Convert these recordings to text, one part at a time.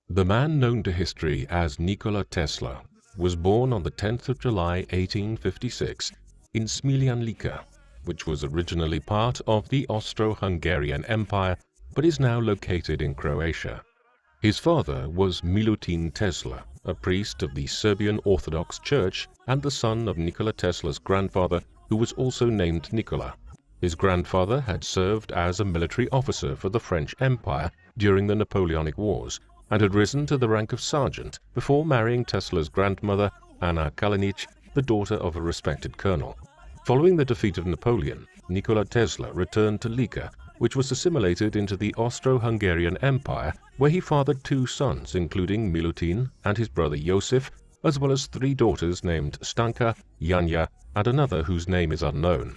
The man known to history as Nikola Tesla was born on the 10th of July 1856 in Smiljanka, which was originally part of the Austro-Hungarian Empire but is now located in Croatia. His father was Milutin Tesla, a priest of the Serbian Orthodox Church and the son of Nikola Tesla's grandfather, who was also named Nikola. His grandfather had served as a military officer for the French Empire during the Napoleonic Wars and had risen to the rank of sergeant before marrying Tesla's grandmother, Anna Kalinic, the daughter of a respected colonel. Following the defeat of Napoleon, Nikola Tesla returned to Lika, which was assimilated into the Austro-Hungarian Empire, where he fathered two sons, including Milutin and his brother Josef, as well as three daughters named Stanka, Janja, and another whose name is unknown.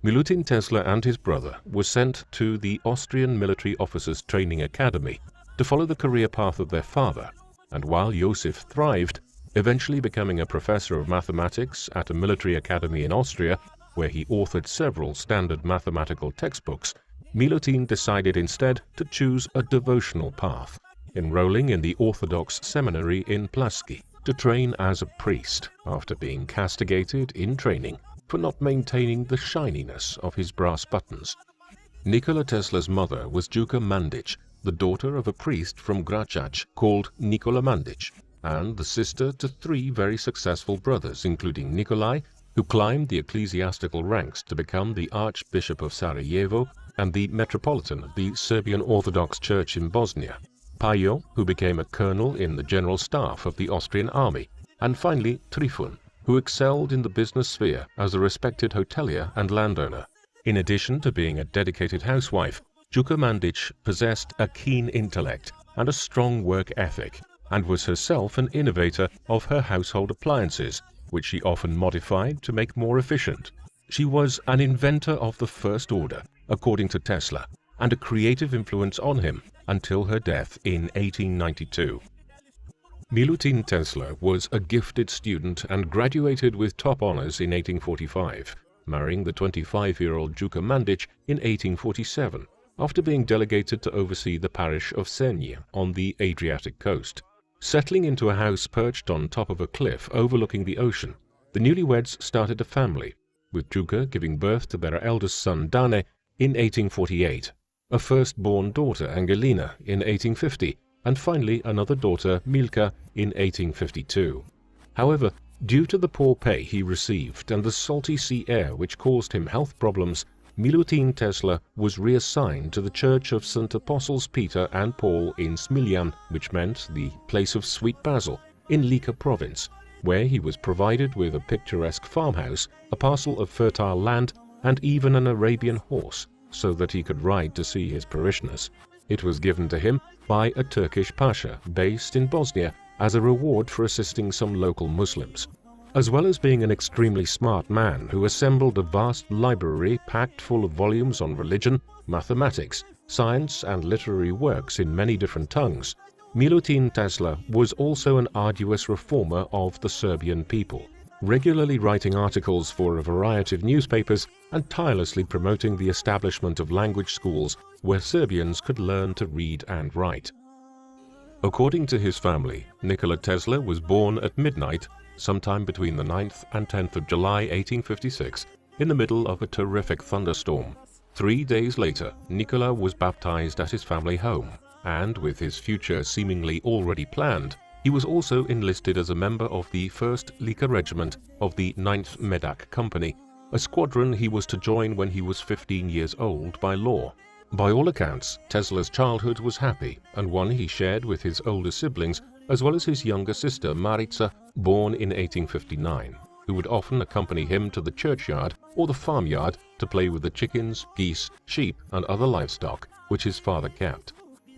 Milutin Tesla and his brother were sent to the Austrian Military Officers Training Academy to follow the career path of their father, and while Josef thrived, eventually becoming a professor of mathematics at a military academy in Austria, where he authored several standard mathematical textbooks, Milutin decided instead to choose a devotional path, enrolling in the Orthodox seminary in Plaski to train as a priest after being castigated in training for not maintaining the shininess of his brass buttons. Nikola Tesla's mother was Juka Mandic, the daughter of a priest from Gračac called Nikola Mandic, and the sister to three very successful brothers, including Nikolai, who climbed the ecclesiastical ranks to become the Archbishop of Sarajevo and the Metropolitan of the Serbian Orthodox Church in Bosnia, Pajo, who became a colonel in the general staff of the Austrian army, and finally Trifun, who excelled in the business sphere as a respected hotelier and landowner. In addition to being a dedicated housewife, Juka Mandic possessed a keen intellect and a strong work ethic, and was herself an innovator of her household appliances, which she often modified to make more efficient. She was an inventor of the first order, according to Tesla, and a creative influence on him until her death in 1892. Milutin Tesla was a gifted student and graduated with top honors in 1845, marrying the 25-year-old Juka Mandic in 1847, after being delegated to oversee the parish of Senj on the Adriatic coast. Settling into a house perched on top of a cliff overlooking the ocean, the newlyweds started a family, with Juka giving birth to their eldest son Dane in 1848, a firstborn daughter Angelina in 1850, and finally another daughter Milka in 1852. However, due to the poor pay he received and the salty sea air which caused him health problems, Milutin Tesla was reassigned to the Church of St. Apostles Peter and Paul in Smiljan, which meant the place of sweet basil, in Lika province, where he was provided with a picturesque farmhouse, a parcel of fertile land, and even an Arabian horse, so that he could ride to see his parishioners. It was given to him by a Turkish pasha based in Bosnia as a reward for assisting some local Muslims. As well as being an extremely smart man who assembled a vast library packed full of volumes on religion, mathematics, science, and literary works in many different tongues, Milutin Tesla was also an arduous reformer of the Serbian people, regularly writing articles for a variety of newspapers and tirelessly promoting the establishment of language schools where Serbians could learn to read and write. According to his family, Nikola Tesla was born at midnight sometime between the 9th and 10th of July 1856, in the middle of a terrific thunderstorm. 3 days later, Nikola was baptized at his family home, and with his future seemingly already planned, he was also enlisted as a member of the 1st Lika Regiment of the 9th Medak Company, a squadron he was to join when he was 15 years old by law. By all accounts, Tesla's childhood was happy, and one he shared with his older siblings, as well as his younger sister Marica, born in 1859, who would often accompany him to the churchyard or the farmyard to play with the chickens, geese, sheep, and other livestock which his father kept.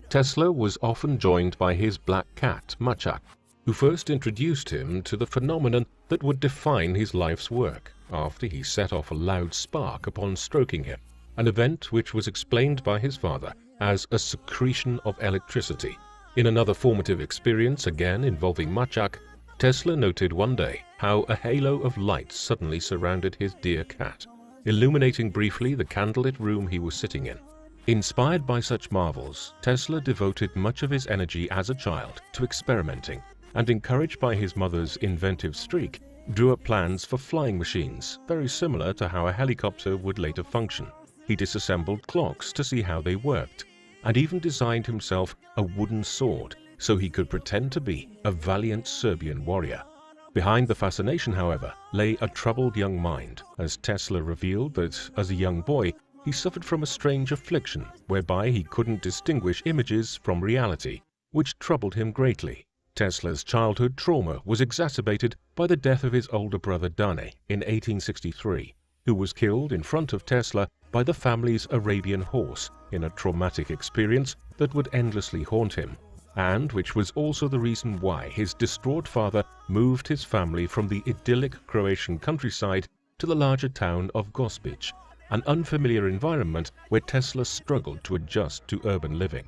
Tesla was often joined by his black cat, Machak, who first introduced him to the phenomenon that would define his life's work after he set off a loud spark upon stroking him, an event which was explained by his father as a secretion of electricity. In another formative experience, again involving Machak, Tesla noted one day how a halo of light suddenly surrounded his dear cat, illuminating briefly the candlelit room he was sitting in. Inspired by such marvels, Tesla devoted much of his energy as a child to experimenting, and encouraged by his mother's inventive streak, drew up plans for flying machines, very similar to how a helicopter would later function. He disassembled clocks to see how they worked, and even designed himself a wooden sword so he could pretend to be a valiant Serbian warrior. Behind the fascination, however, lay a troubled young mind, as Tesla revealed that, as a young boy, he suffered from a strange affliction whereby he couldn't distinguish images from reality, which troubled him greatly. Tesla's childhood trauma was exacerbated by the death of his older brother Dane in 1863, who was killed in front of Tesla by the family's Arabian horse in a traumatic experience that would endlessly haunt him, and which was also the reason why his distraught father moved his family from the idyllic Croatian countryside to the larger town of Gospić, an unfamiliar environment where Tesla struggled to adjust to urban living.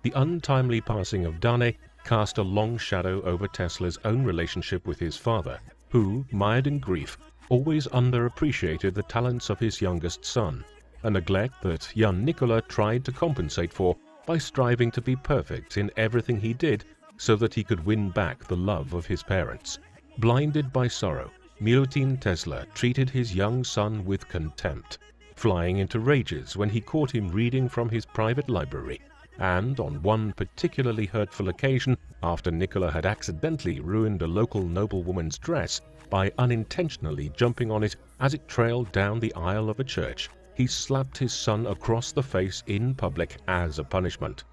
The untimely passing of Dane cast a long shadow over Tesla's own relationship with his father, who, mired in grief, always underappreciated the talents of his youngest son, a neglect that young Nikola tried to compensate for by striving to be perfect in everything he did so that he could win back the love of his parents. Blinded by sorrow, Milutin Tesla treated his young son with contempt, flying into rages when he caught him reading from his private library, and on one particularly hurtful occasion, after Nikola had accidentally ruined a local noblewoman's dress by unintentionally jumping on it as it trailed down the aisle of a church, he slapped his son across the face in public as a punishment.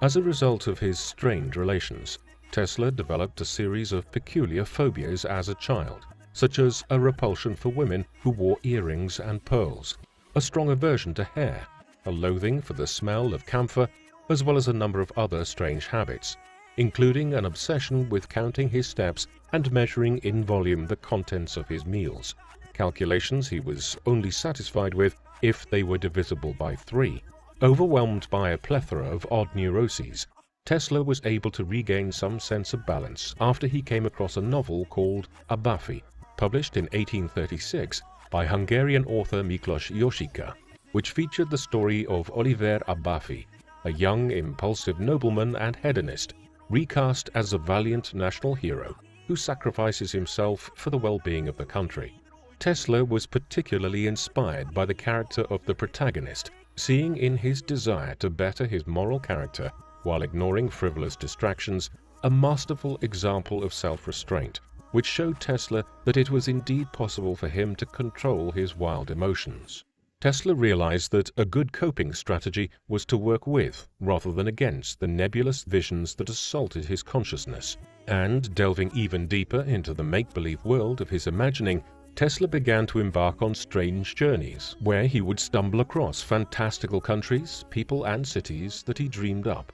As a result of his strained relations, Tesla developed a series of peculiar phobias as a child, such as a repulsion for women who wore earrings and pearls, a strong aversion to hair, a loathing for the smell of camphor, as well as a number of other strange habits, including an obsession with counting his steps and measuring in volume the contents of his meals, calculations he was only satisfied with if they were divisible by 3. Overwhelmed by a plethora of odd neuroses, Tesla was able to regain some sense of balance after he came across a novel called Biography, published in 1836 by Hungarian author Miklos Josika, which featured the story of Oliver Biography, a young, impulsive nobleman and hedonist, recast as a valiant national hero who sacrifices himself for the well-being of the country. Tesla was particularly inspired by the character of the protagonist, seeing in his desire to better his moral character while ignoring frivolous distractions a masterful example of self-restraint, which showed Tesla that it was indeed possible for him to control his wild emotions. Tesla realized that a good coping strategy was to work with, rather than against, the nebulous visions that assaulted his consciousness, and, delving even deeper into the make-believe world of his imagining, Tesla began to embark on strange journeys where he would stumble across fantastical countries, people and cities that he dreamed up.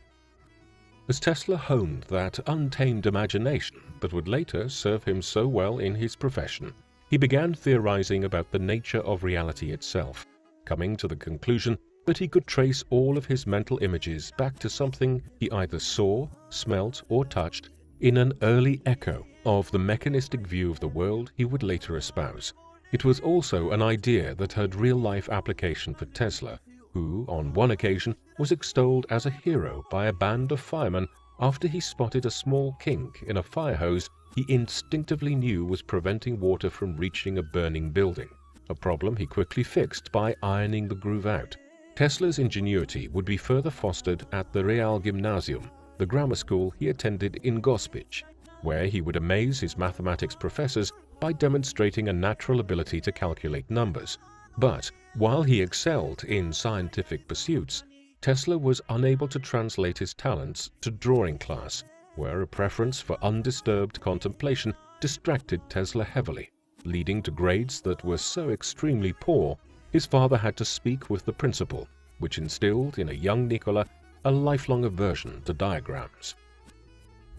As Tesla honed that untamed imagination that would later serve him so well in his profession, he began theorizing about the nature of reality itself, coming to the conclusion that he could trace all of his mental images back to something he either saw, smelt, or touched in an early echo of the mechanistic view of the world he would later espouse. It was also an idea that had real-life application for Tesla, who, on one occasion, was extolled as a hero by a band of firemen after he spotted a small kink in a fire hose he instinctively knew was preventing water from reaching a burning building, a problem he quickly fixed by ironing the groove out. Tesla's ingenuity would be further fostered at the Realgymnasium, the grammar school he attended in Gospić, where he would amaze his mathematics professors by demonstrating a natural ability to calculate numbers. But while he excelled in scientific pursuits, Tesla was unable to translate his talents to drawing class, where a preference for undisturbed contemplation distracted Tesla heavily, leading to grades that were so extremely poor, his father had to speak with the principal, which instilled in a young Nikola a lifelong aversion to diagrams.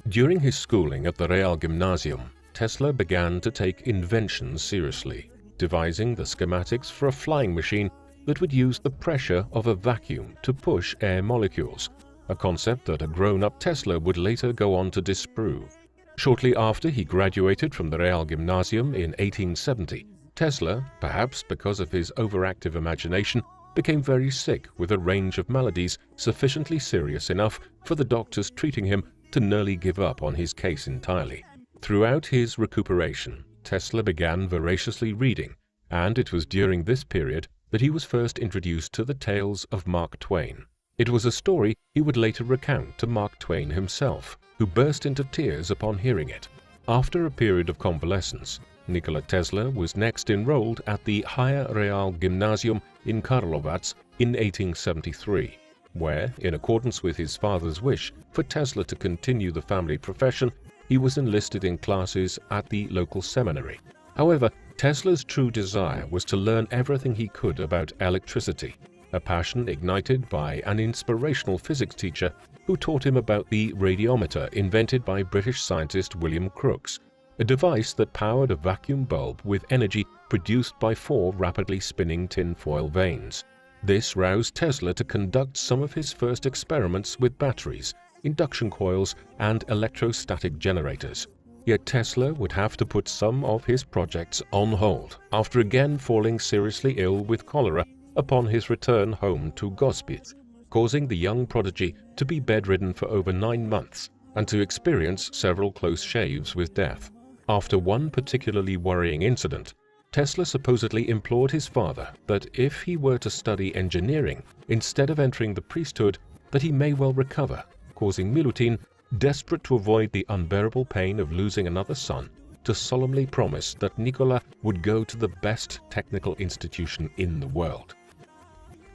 During his schooling at the Realgymnasium, Tesla began to take inventions seriously, devising the schematics for a flying machine that would use the pressure of a vacuum to push air molecules, a concept that a grown-up Tesla would later go on to disprove. Shortly after he graduated from the Realgymnasium in 1870, Tesla, perhaps because of his overactive imagination, became very sick with a range of maladies sufficiently serious enough for the doctors treating him to nearly give up on his case entirely. Throughout his recuperation, Tesla began voraciously reading, and it was during this period that he was first introduced to the tales of Mark Twain. It was a story he would later recount to Mark Twain himself, who burst into tears upon hearing it. After a period of convalescence, Nikola Tesla was next enrolled at the Higher Real Gymnasium in Karlovac in 1873, where, in accordance with his father's wish for Tesla to continue the family profession, he was enlisted in classes at the local seminary. However, Tesla's true desire was to learn everything he could about electricity, a passion ignited by an inspirational physics teacher who taught him about the radiometer invented by British scientist William Crookes, a device that powered a vacuum bulb with energy produced by 4 rapidly spinning tinfoil vanes. This roused Tesla to conduct some of his first experiments with batteries, induction coils, and electrostatic generators. Yet Tesla would have to put some of his projects on hold after again falling seriously ill with cholera upon his return home to Gospić, causing the young prodigy to be bedridden for over 9 months and to experience several close shaves with death. After one particularly worrying incident, Tesla supposedly implored his father that if he were to study engineering instead of entering the priesthood, that he may well recover, causing Milutin, desperate to avoid the unbearable pain of losing another son, to solemnly promise that Nikola would go to the best technical institution in the world.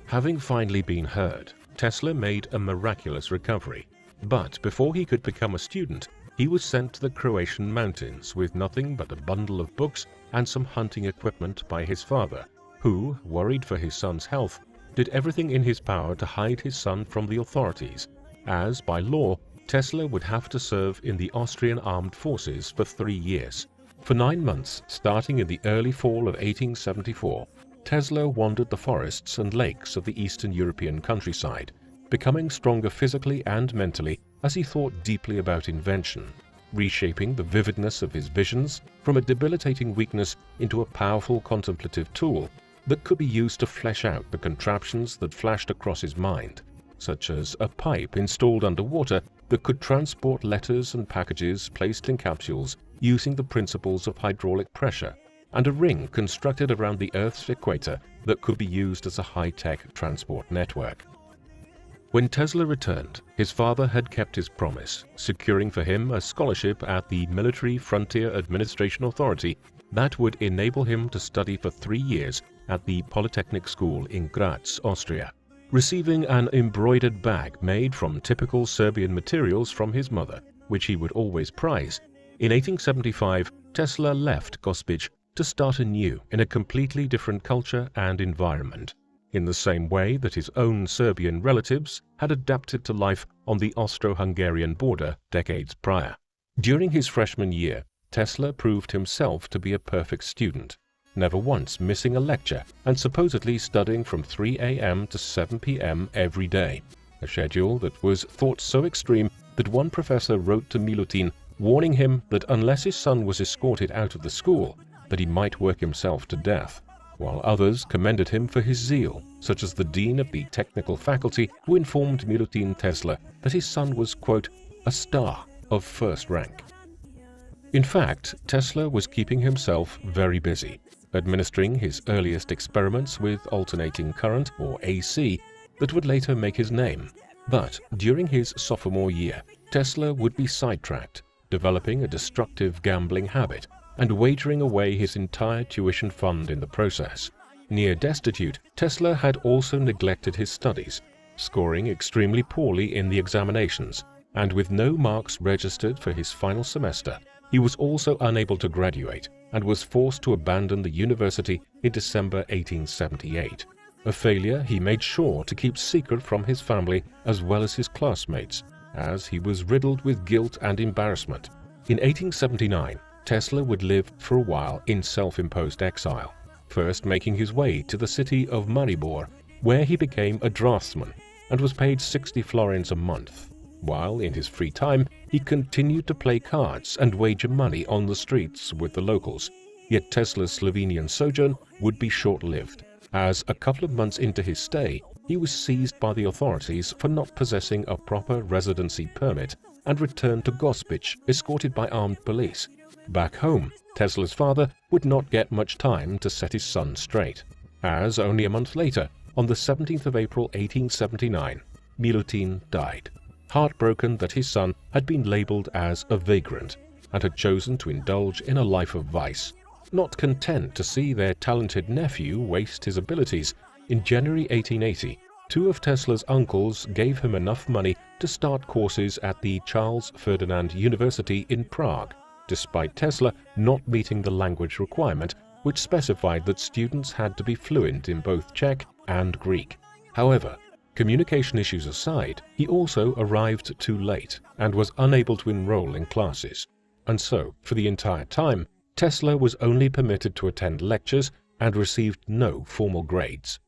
Having finally been heard, Tesla made a miraculous recovery, but before he could become a student, he was sent to the Croatian mountains with nothing but a bundle of books and some hunting equipment by his father, who, worried for his son's health, did everything in his power to hide his son from the authorities, as, by law, Tesla would have to serve in the Austrian armed forces for 3 years. For 9 months, starting in the early fall of 1874, Tesla wandered the forests and lakes of the Eastern European countryside, becoming stronger physically and mentally as he thought deeply about invention, reshaping the vividness of his visions from a debilitating weakness into a powerful contemplative tool that could be used to flesh out the contraptions that flashed across his mind, such as a pipe installed underwater that could transport letters and packages placed in capsules using the principles of hydraulic pressure, and a ring constructed around the Earth's equator that could be used as a high-tech transport network. When Tesla returned, his father had kept his promise, securing for him a scholarship at the Military Frontier Administration Authority that would enable him to study for 3 years at the Polytechnic School in Graz, Austria. Receiving an embroidered bag made from typical Serbian materials from his mother, which he would always prize, in 1875 Tesla left Gospić to start anew in a completely different culture and environment, in the same way that his own Serbian relatives had adapted to life on the Austro-Hungarian border decades prior. During his freshman year, Tesla proved himself to be a perfect student, never once missing a lecture and supposedly studying from 3 a.m. to 7 p.m. every day, a schedule that was thought so extreme that one professor wrote to Milutin warning him that unless his son was escorted out of the school, that he might work himself to death, while others commended him for his zeal, such as the dean of the technical faculty, who informed Milutin Tesla that his son was, quote, a star of first rank. In fact, Tesla was keeping himself very busy, administering his earliest experiments with alternating current, or AC, that would later make his name. But during his sophomore year, Tesla would be sidetracked, developing a destructive gambling habit and wagering away his entire tuition fund in the process. Near destitute, Tesla had also neglected his studies, scoring extremely poorly in the examinations, and with no marks registered for his final semester, he was also unable to graduate and was forced to abandon the university in December 1878, a failure he made sure to keep secret from his family as well as his classmates, as he was riddled with guilt and embarrassment. In 1879, Tesla would live for a while in self-imposed exile, first making his way to the city of Maribor, where he became a draftsman and was paid 60 florins a month, while in his free time he continued to play cards and wager money on the streets with the locals. Yet Tesla's Slovenian sojourn would be short-lived, as a couple of months into his stay, he was seized by the authorities for not possessing a proper residency permit and returned to Gospic, escorted by armed police. Back home, Tesla's father would not get much time to set his son straight, as only a month later, on the 17th of April 1879, Milutin died, heartbroken that his son had been labelled as a vagrant and had chosen to indulge in a life of vice. Not content to see their talented nephew waste his abilities, in January 1880, two of Tesla's uncles gave him enough money to start courses at the Charles Ferdinand University in Prague, despite Tesla not meeting the language requirement, which specified that students had to be fluent in both Czech and Greek. However, communication issues aside, he also arrived too late and was unable to enroll in classes. And so, for the entire time, Tesla was only permitted to attend lectures and received no formal grades.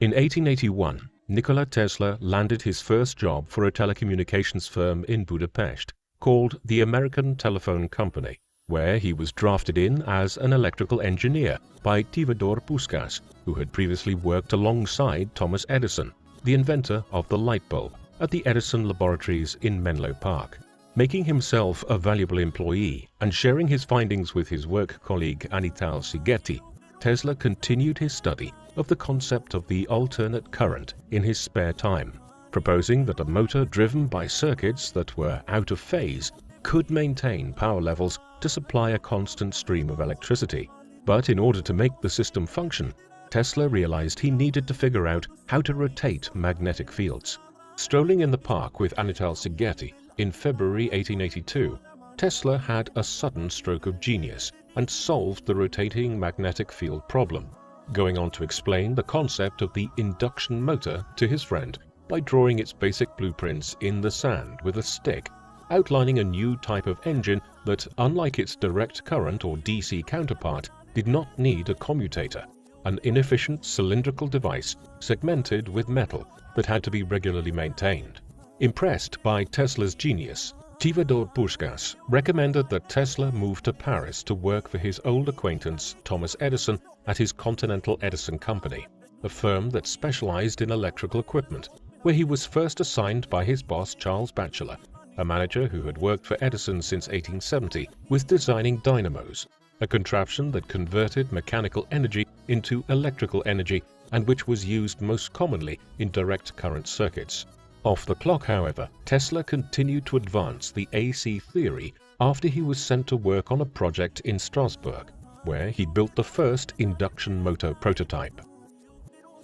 In 1881, Nikola Tesla landed his first job for a telecommunications firm in Budapest called the American Telephone Company, where he was drafted in as an electrical engineer by Theodore Puskas, who had previously worked alongside Thomas Edison, the inventor of the light bulb, at the Edison laboratories in Menlo Park. Making himself a valuable employee and sharing his findings with his work colleague Anatol Szigeti, Tesla continued his study of the concept of the alternate current in his spare time, proposing that a motor driven by circuits that were out of phase could maintain power levels to supply a constant stream of electricity. But in order to make the system function, Tesla realized he needed to figure out how to rotate magnetic fields. Strolling in the park with Anatol Szigeti in February 1882, Tesla had a sudden stroke of genius and solved the rotating magnetic field problem, going on to explain the concept of the induction motor to his friend by drawing its basic blueprints in the sand with a stick, outlining a new type of engine that, unlike its direct current or DC counterpart, did not need a commutator, an inefficient cylindrical device segmented with metal that had to be regularly maintained. Impressed by Tesla's genius, Theodore Puskas recommended that Tesla move to Paris to work for his old acquaintance Thomas Edison at his Continental Edison Company, a firm that specialized in electrical equipment, where he was first assigned by his boss Charles Batchelor, a manager who had worked for Edison since 1870 with designing dynamos, a contraption that converted mechanical energy into electrical energy and which was used most commonly in direct current circuits. Off the clock, however, Tesla continued to advance the AC theory after he was sent to work on a project in Strasbourg, where he built the first induction motor prototype.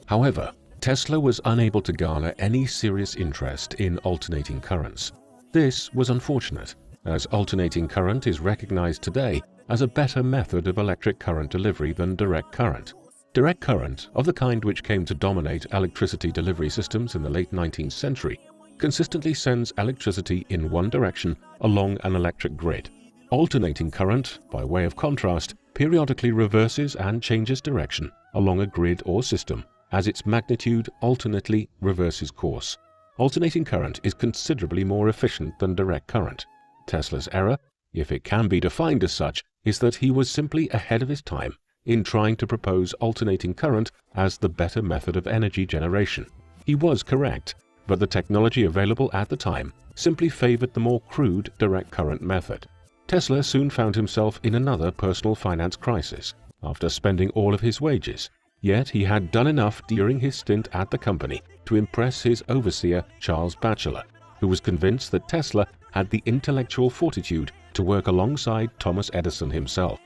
However, Tesla was unable to garner any serious interest in alternating currents. This was unfortunate, as alternating current is recognized today as a better method of electric current delivery than direct current. Direct current, of the kind which came to dominate electricity delivery systems in the late 19th century, consistently sends electricity in one direction along an electric grid. Alternating current, by way of contrast, periodically reverses and changes direction along a grid or system as its magnitude alternately reverses course. Alternating current is considerably more efficient than direct current. Tesla's error, if it can be defined as such, is that he was simply ahead of his time in trying to propose alternating current as the better method of energy generation. He was correct, but the technology available at the time simply favored the more crude direct current method. Tesla soon found himself in another personal finance crisis after spending all of his wages, yet he had done enough during his stint at the company to impress his overseer Charles Batchelor, who was convinced that Tesla had the intellectual fortitude to work alongside Thomas Edison himself.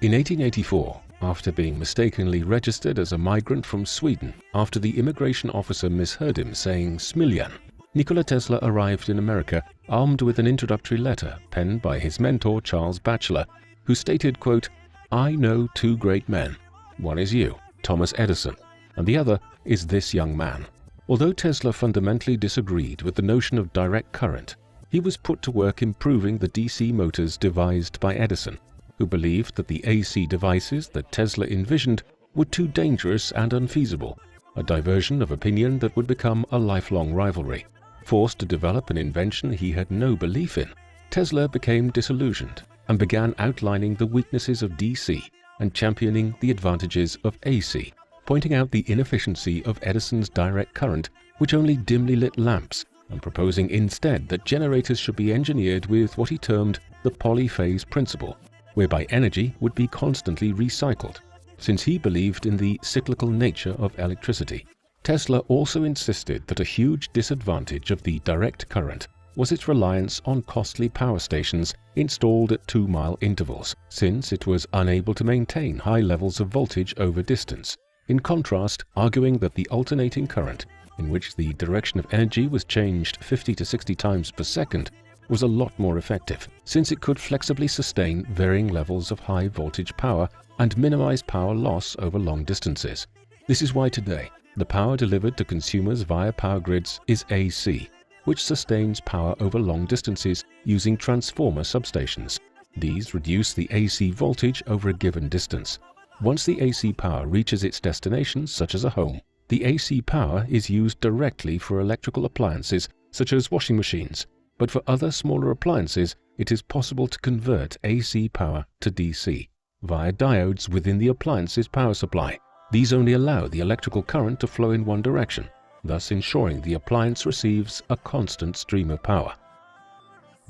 In 1884, after being mistakenly registered as a migrant from Sweden after the immigration officer misheard him saying Smiljan, Nikola Tesla arrived in America armed with an introductory letter penned by his mentor Charles Batchelor, who stated, quote, "I know two great men. One is you, Thomas Edison, and the other is this young man." Although Tesla fundamentally disagreed with the notion of direct current, he was put to work improving the DC motors devised by Edison, who believed that the AC devices that Tesla envisioned were too dangerous and unfeasible, a diversion of opinion that would become a lifelong rivalry. Forced to develop an invention he had no belief in, Tesla became disillusioned and began outlining the weaknesses of DC and championing the advantages of AC, pointing out the inefficiency of Edison's direct current, which only dimly lit lamps, and proposing instead that generators should be engineered with what he termed the polyphase principle, whereby energy would be constantly recycled. Since he believed in the cyclical nature of electricity, Tesla also insisted that a huge disadvantage of the direct current was its reliance on costly power stations installed at 2-mile intervals, since it was unable to maintain high levels of voltage over distance. In contrast, arguing that the alternating current, in which the direction of energy was changed 50 to 60 times per second, was a lot more effective, since it could flexibly sustain varying levels of high voltage power and minimize power loss over long distances. This is why today, the power delivered to consumers via power grids is AC, which sustains power over long distances using transformer substations. These reduce the AC voltage over a given distance. Once the AC power reaches its destination, such as a home, the AC power is used directly for electrical appliances such as washing machines, but for other smaller appliances it is possible to convert AC power to DC via diodes within the appliance's power supply. These only allow the electrical current to flow in one direction, thus ensuring the appliance receives a constant stream of power.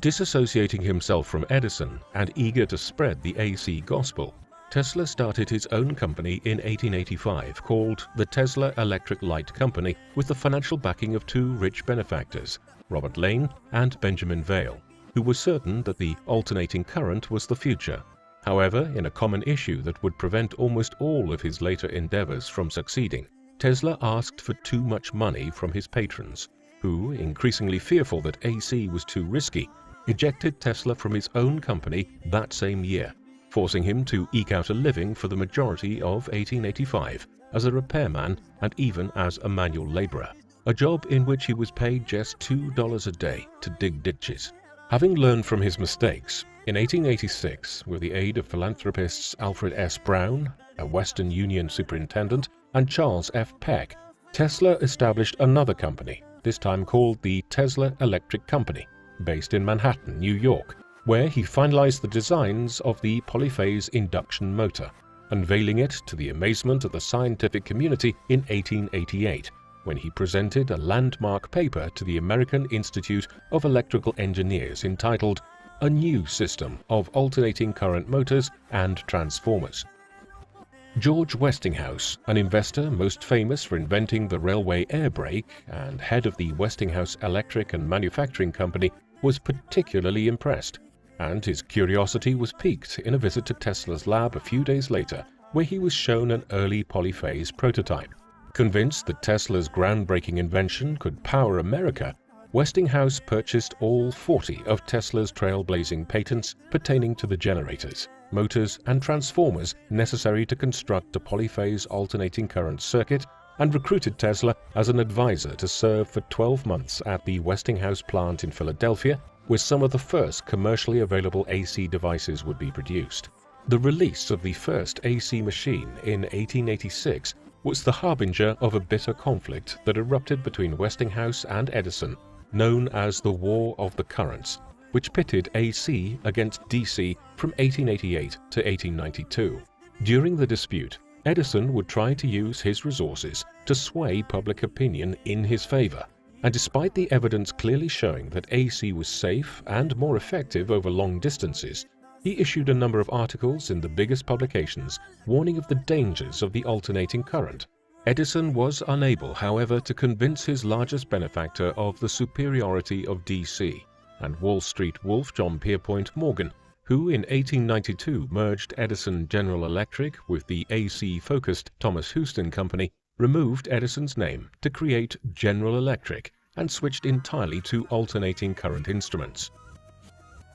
Disassociating himself from Edison and eager to spread the AC gospel, Tesla started his own company in 1885 called the Tesla Electric Light Company, with the financial backing of two rich benefactors, Robert Lane and Benjamin Vail, who were certain that the alternating current was the future. However, in a common issue that would prevent almost all of his later endeavors from succeeding, Tesla asked for too much money from his patrons, who, increasingly fearful that AC was too risky, ejected Tesla from his own company that same year, forcing him to eke out a living for the majority of 1885 as a repairman and even as a manual laborer, a job in which he was paid just $2 a day to dig ditches. Having learned from his mistakes, in 1886, with the aid of philanthropists Alfred S. Brown, a Western Union superintendent, and Charles F. Peck, Tesla established another company, this time called the Tesla Electric Company, based in Manhattan, New York, where he finalized the designs of the polyphase induction motor, unveiling it to the amazement of the scientific community in 1888, when he presented a landmark paper to the American Institute of Electrical Engineers entitled A New System of Alternating Current Motors and Transformers. George Westinghouse, an investor most famous for inventing the railway air brake and head of the Westinghouse Electric and Manufacturing Company, was particularly impressed, and his curiosity was piqued in a visit to Tesla's lab a few days later, where he was shown an early polyphase prototype. Convinced that Tesla's groundbreaking invention could power America, Westinghouse purchased all 40 of Tesla's trailblazing patents pertaining to the generators, motors, and transformers necessary to construct a polyphase alternating current circuit, and recruited Tesla as an advisor to serve for 12 months at the Westinghouse plant in Philadelphia, where some of the first commercially available AC devices would be produced. The release of the first AC machine in 1886 was the harbinger of a bitter conflict that erupted between Westinghouse and Edison, known as the War of the Currents, which pitted AC against DC from 1888 to 1892. During the dispute, Edison would try to use his resources to sway public opinion in his favor, and despite the evidence clearly showing that AC was safe and more effective over long distances, he issued a number of articles in the biggest publications warning of the dangers of the alternating current. Edison was unable, however, to convince his largest benefactor of the superiority of DC, and Wall Street wolf John Pierpont Morgan, who in 1892 merged Edison General Electric with the AC-focused Thomas Houston Company, removed Edison's name to create General Electric and switched entirely to alternating current instruments.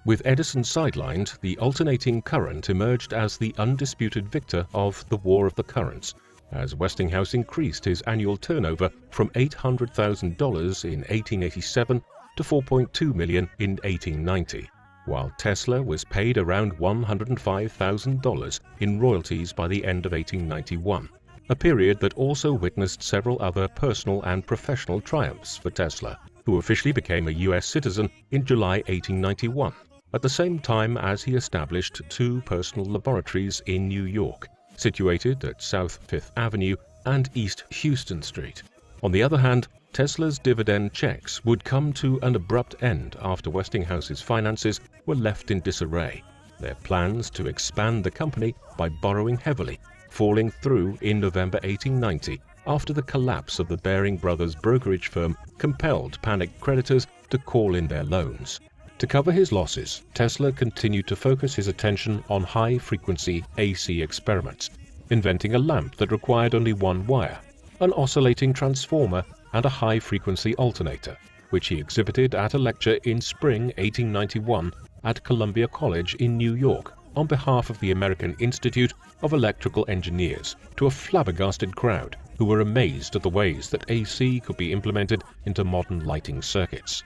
With Edison sidelined, the alternating current emerged as the undisputed victor of the War of the Currents, as Westinghouse increased his annual turnover from $800,000 in 1887 to $4.2 million in 1890, while Tesla was paid around $105,000 in royalties by the end of 1891, a period that also witnessed several other personal and professional triumphs for Tesla, who officially became a U.S. citizen in July 1891, at the same time as he established two personal laboratories in New York, situated at South Fifth Avenue and East Houston Street. On the other hand, Tesla's dividend checks would come to an abrupt end after Westinghouse's finances were left in disarray, their plans to expand the company by borrowing heavily falling through in November 1890 after the collapse of the Baring Brothers brokerage firm compelled panicked creditors to call in their loans. To cover his losses, Tesla continued to focus his attention on high-frequency AC experiments, inventing a lamp that required only one wire, an oscillating transformer, and a high-frequency alternator, which he exhibited at a lecture in spring 1891 at Columbia College in New York on behalf of the American Institute of Electrical Engineers to a flabbergasted crowd who were amazed at the ways that AC could be implemented into modern lighting circuits.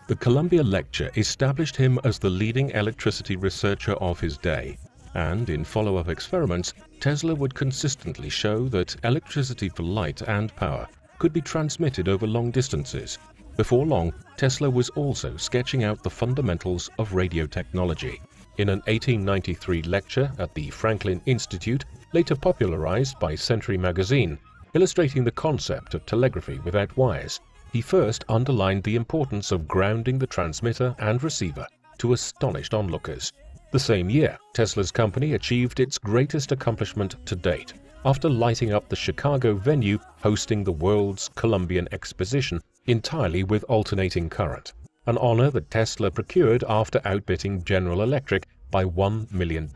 The Columbia lecture established him as the leading electricity researcher of his day, and in follow-up experiments, Tesla would consistently show that electricity for light and power could be transmitted over long distances. Before long, Tesla was also sketching out the fundamentals of radio technology. In an 1893 lecture at the Franklin Institute, later popularized by Century magazine, illustrating the concept of telegraphy without wires, he first underlined the importance of grounding the transmitter and receiver to astonished onlookers. The same year, Tesla's company achieved its greatest accomplishment to date, after lighting up the Chicago venue hosting the world's Columbian Exposition entirely with alternating current, an honor that Tesla procured after outbidding General Electric by $1 million.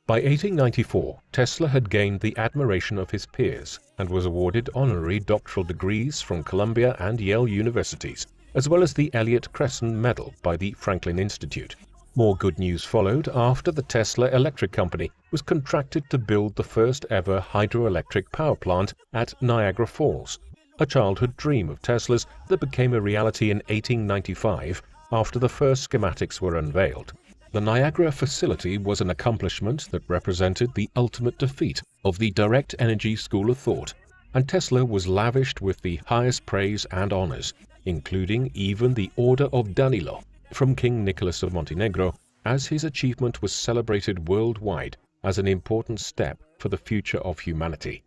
By 1894, Tesla had gained the admiration of his peers and was awarded honorary doctoral degrees from Columbia and Yale universities, as well as the Elliott Cresson Medal by the Franklin Institute. More good news followed after the Tesla Electric Company was contracted to build the first ever hydroelectric power plant at Niagara Falls, a childhood dream of Tesla's that became a reality in 1895 after the first schematics were unveiled. The Niagara facility was an accomplishment that represented the ultimate defeat of the direct energy school of thought, and Tesla was lavished with the highest praise and honors, including even the Order of Danilo from King Nicholas of Montenegro, as his achievement was celebrated worldwide as an important step for the future of humanity.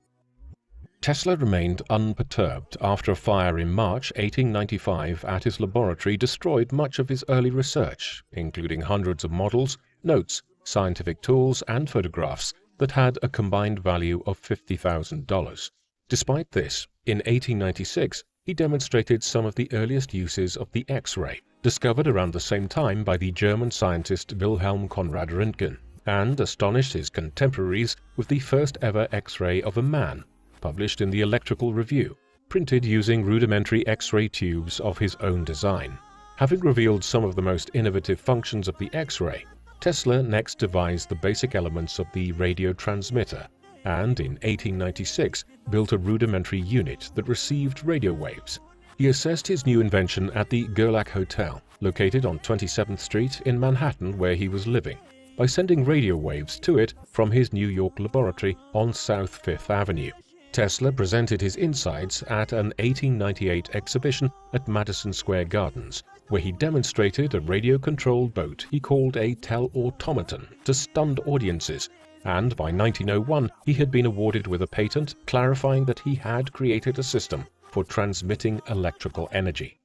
Tesla remained unperturbed after a fire in March 1895 at his laboratory destroyed much of his early research, including hundreds of models, notes, scientific tools, and photographs that had a combined value of $50,000. Despite this, in 1896, he demonstrated some of the earliest uses of the X-ray, discovered around the same time by the German scientist Wilhelm Conrad Röntgen, and astonished his contemporaries with the first ever X-ray of a man, published in the Electrical Review, printed using rudimentary X-ray tubes of his own design. Having revealed some of the most innovative functions of the X-ray, Tesla next devised the basic elements of the radio transmitter, and in 1896 built a rudimentary unit that received radio waves. He assessed his new invention at the Gerlach Hotel, located on 27th Street in Manhattan where he was living, by sending radio waves to it from his New York laboratory on South Fifth Avenue. Tesla presented his insights at an 1898 exhibition at Madison Square Gardens, where he demonstrated a radio-controlled boat he called a tell-automaton to stunned audiences, and by 1901 he had been awarded with a patent clarifying that he had created a system for transmitting electrical energy.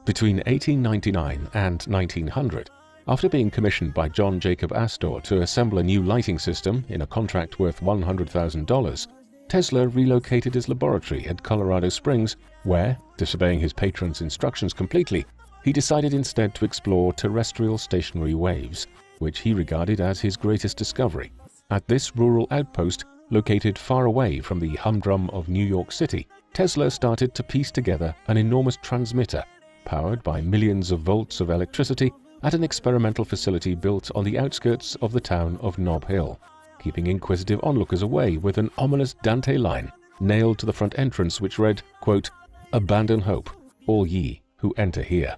Between 1899 and 1900, after being commissioned by John Jacob Astor to assemble a new lighting system in a contract worth $100,000, Tesla relocated his laboratory at Colorado Springs, where, disobeying his patron's instructions completely, he decided instead to explore terrestrial stationary waves, which he regarded as his greatest discovery. At this rural outpost, located far away from the humdrum of New York City, Tesla started to piece together an enormous transmitter, powered by millions of volts of electricity, at an experimental facility built on the outskirts of the town of Nob Hill, keeping inquisitive onlookers away with an ominous Dante line nailed to the front entrance which read, quote, "Abandon hope, all ye who enter here."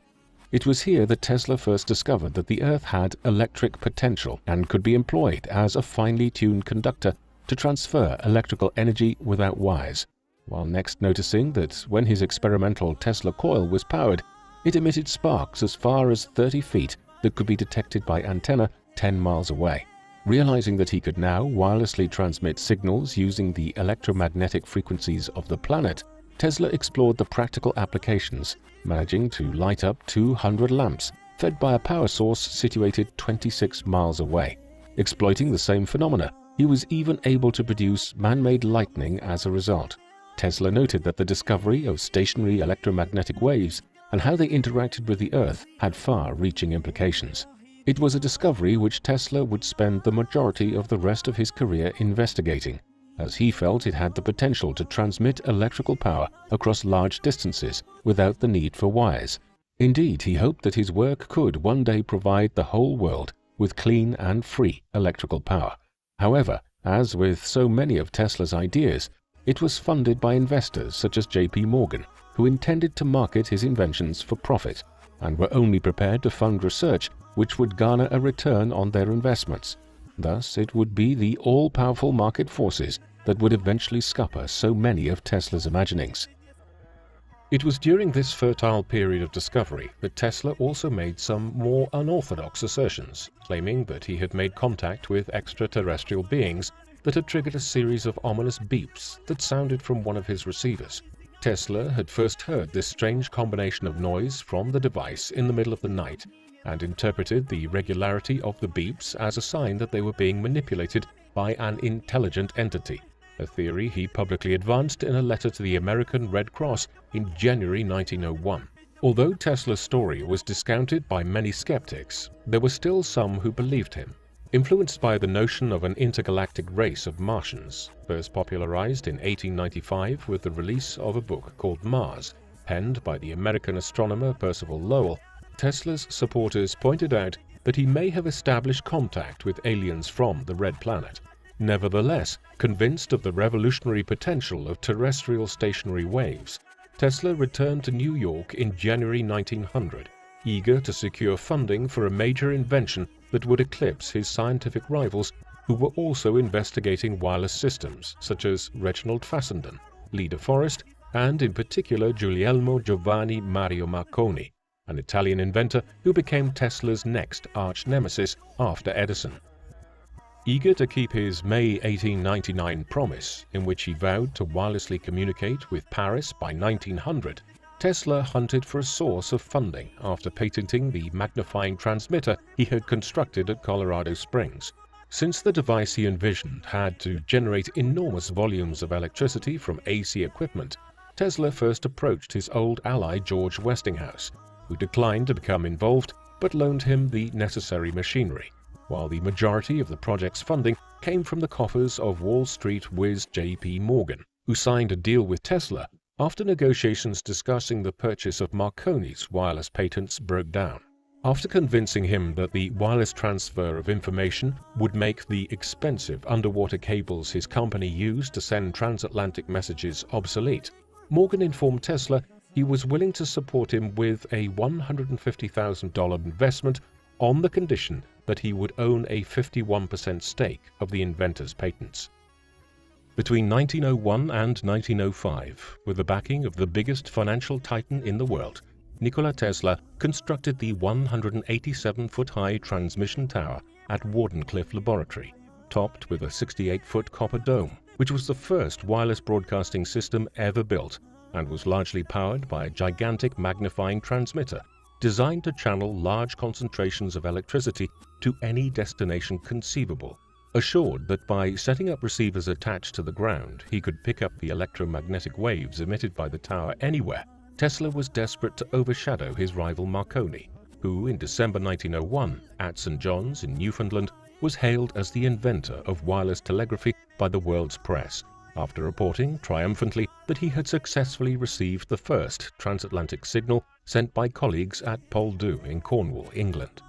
It was here that Tesla first discovered that the Earth had electric potential and could be employed as a finely tuned conductor to transfer electrical energy without wires, while next noticing that when his experimental Tesla coil was powered, it emitted sparks as far as 30 feet that could be detected by antenna 10 miles away. Realizing that he could now wirelessly transmit signals using the electromagnetic frequencies of the planet, Tesla explored the practical applications, managing to light up 200 lamps fed by a power source situated 26 miles away. Exploiting the same phenomena, he was even able to produce man-made lightning as a result. Tesla noted that the discovery of stationary electromagnetic waves and how they interacted with the Earth had far-reaching implications. It was a discovery which Tesla would spend the majority of the rest of his career investigating, as he felt it had the potential to transmit electrical power across large distances without the need for wires. Indeed, he hoped that his work could one day provide the whole world with clean and free electrical power. However, as with so many of Tesla's ideas, it was funded by investors such as J.P. Morgan, who intended to market his inventions for profit and were only prepared to fund research which would garner a return on their investments. Thus, it would be the all-powerful market forces that would eventually scupper so many of Tesla's imaginings. It was during this fertile period of discovery that Tesla also made some more unorthodox assertions, claiming that he had made contact with extraterrestrial beings that had triggered a series of ominous beeps that sounded from one of his receivers. Tesla had first heard this strange combination of noise from the device in the middle of the night and interpreted the regularity of the beeps as a sign that they were being manipulated by an intelligent entity, a theory he publicly advanced in a letter to the American Red Cross in January 1901. Although Tesla's story was discounted by many skeptics, there were still some who believed him. Influenced by the notion of an intergalactic race of Martians, first popularized in 1895 with the release of a book called Mars, penned by the American astronomer Percival Lowell, Tesla's supporters pointed out that he may have established contact with aliens from the Red Planet. Nevertheless, convinced of the revolutionary potential of terrestrial stationary waves, Tesla returned to New York in January 1900, eager to secure funding for a major invention that would eclipse his scientific rivals who were also investigating wireless systems, such as Reginald Fessenden, Lee De Forest, and in particular Guglielmo Giovanni Mario Marconi, an Italian inventor who became Tesla's next arch-nemesis after Edison. Eager to keep his May 1899 promise, in which he vowed to wirelessly communicate with Paris by 1900, Tesla hunted for a source of funding after patenting the magnifying transmitter he had constructed at Colorado Springs. Since the device he envisioned had to generate enormous volumes of electricity from AC equipment, Tesla first approached his old ally George Westinghouse, who declined to become involved but loaned him the necessary machinery, while the majority of the project's funding came from the coffers of Wall Street whiz J.P. Morgan, who signed a deal with Tesla after negotiations discussing the purchase of Marconi's wireless patents broke down. After convincing him that the wireless transfer of information would make the expensive underwater cables his company used to send transatlantic messages obsolete, Morgan informed Tesla he was willing to support him with a $150,000 investment on the condition that he would own a 51% stake of the inventor's patents. Between 1901 and 1905, with the backing of the biggest financial titan in the world, Nikola Tesla constructed the 187-foot-high transmission tower at Wardenclyffe Laboratory, topped with a 68-foot copper dome, which was the first wireless broadcasting system ever built and was largely powered by a gigantic magnifying transmitter designed to channel large concentrations of electricity to any destination conceivable. Assured that by setting up receivers attached to the ground he could pick up the electromagnetic waves emitted by the tower anywhere, Tesla was desperate to overshadow his rival Marconi, who in December 1901 at St. John's in Newfoundland was hailed as the inventor of wireless telegraphy by the world's press, after reporting triumphantly that he had successfully received the first transatlantic signal sent by colleagues at Poldhu in Cornwall, England.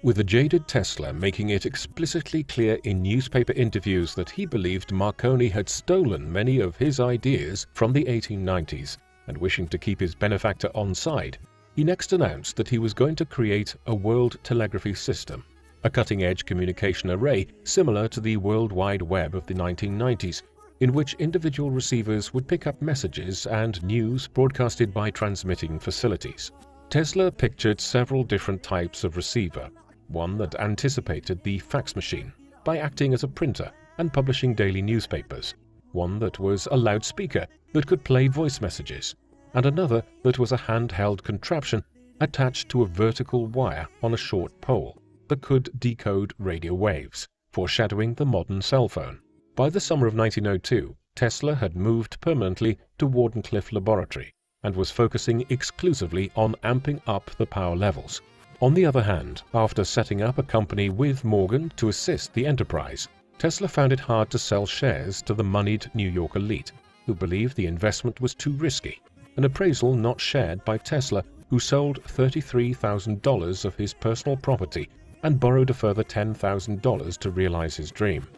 With the jaded Tesla making it explicitly clear in newspaper interviews that he believed Marconi had stolen many of his ideas from the 1890s and wishing to keep his benefactor on side, he next announced that he was going to create a world telegraphy system, a cutting-edge communication array similar to the World Wide Web of the 1990s, in which individual receivers would pick up messages and news broadcasted by transmitting facilities. Tesla pictured several different types of receiver, one that anticipated the fax machine by acting as a printer and publishing daily newspapers, one that was a loudspeaker that could play voice messages, and another that was a handheld contraption attached to a vertical wire on a short pole that could decode radio waves, foreshadowing the modern cell phone. By the summer of 1902, Tesla had moved permanently to Wardenclyffe Laboratory and was focusing exclusively on amping up the power levels. On the other hand, after setting up a company with Morgan to assist the enterprise, Tesla found it hard to sell shares to the moneyed New York elite, who believed the investment was too risky, an appraisal not shared by Tesla, who sold $33,000 of his personal property and borrowed a further $10,000 to realize his dream.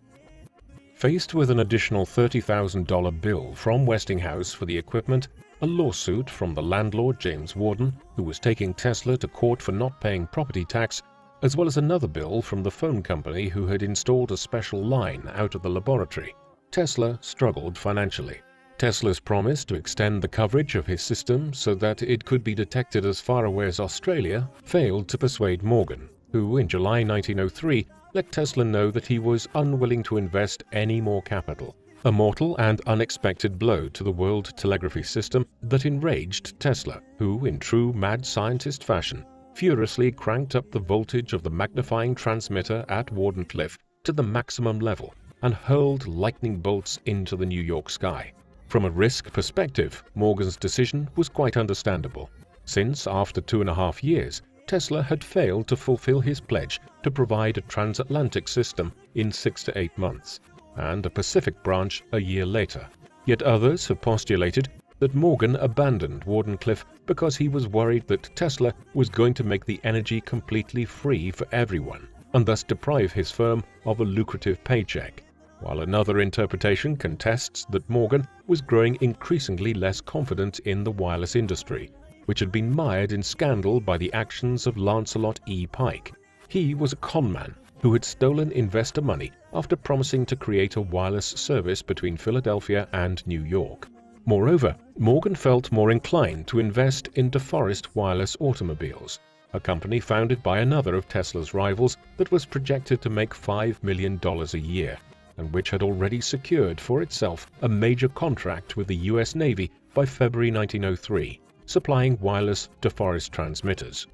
Faced with an additional $30,000 bill from Westinghouse for the equipment, a lawsuit from the landlord James Warden, who was taking Tesla to court for not paying property tax, as well as another bill from the phone company who had installed a special line out of the laboratory, Tesla struggled financially. Tesla's promise to extend the coverage of his system so that it could be detected as far away as Australia failed to persuade Morgan, who in July 1903 let Tesla know that he was unwilling to invest any more capital, a mortal and unexpected blow to the world telegraphy system that enraged Tesla, who, in true mad scientist fashion, furiously cranked up the voltage of the magnifying transmitter at Wardenclyffe to the maximum level and hurled lightning bolts into the New York sky. From a risk perspective, Morgan's decision was quite understandable, since after 2.5 years, Tesla had failed to fulfill his pledge to provide a transatlantic system in 6 to 8 months, and a Pacific branch a year later. Yet others have postulated that Morgan abandoned Wardenclyffe because he was worried that Tesla was going to make the energy completely free for everyone, and thus deprive his firm of a lucrative paycheck, while another interpretation contests that Morgan was growing increasingly less confident in the wireless industry, which had been mired in scandal by the actions of Lancelot E. Pike. He was a conman who had stolen investor money after promising to create a wireless service between Philadelphia and New York. Moreover, Morgan felt more inclined to invest in DeForest Wireless Automobiles, a company founded by another of Tesla's rivals that was projected to make $5 million a year, and which had already secured for itself a major contract with the U.S. Navy by February 1903, supplying wireless DeForest transmitters.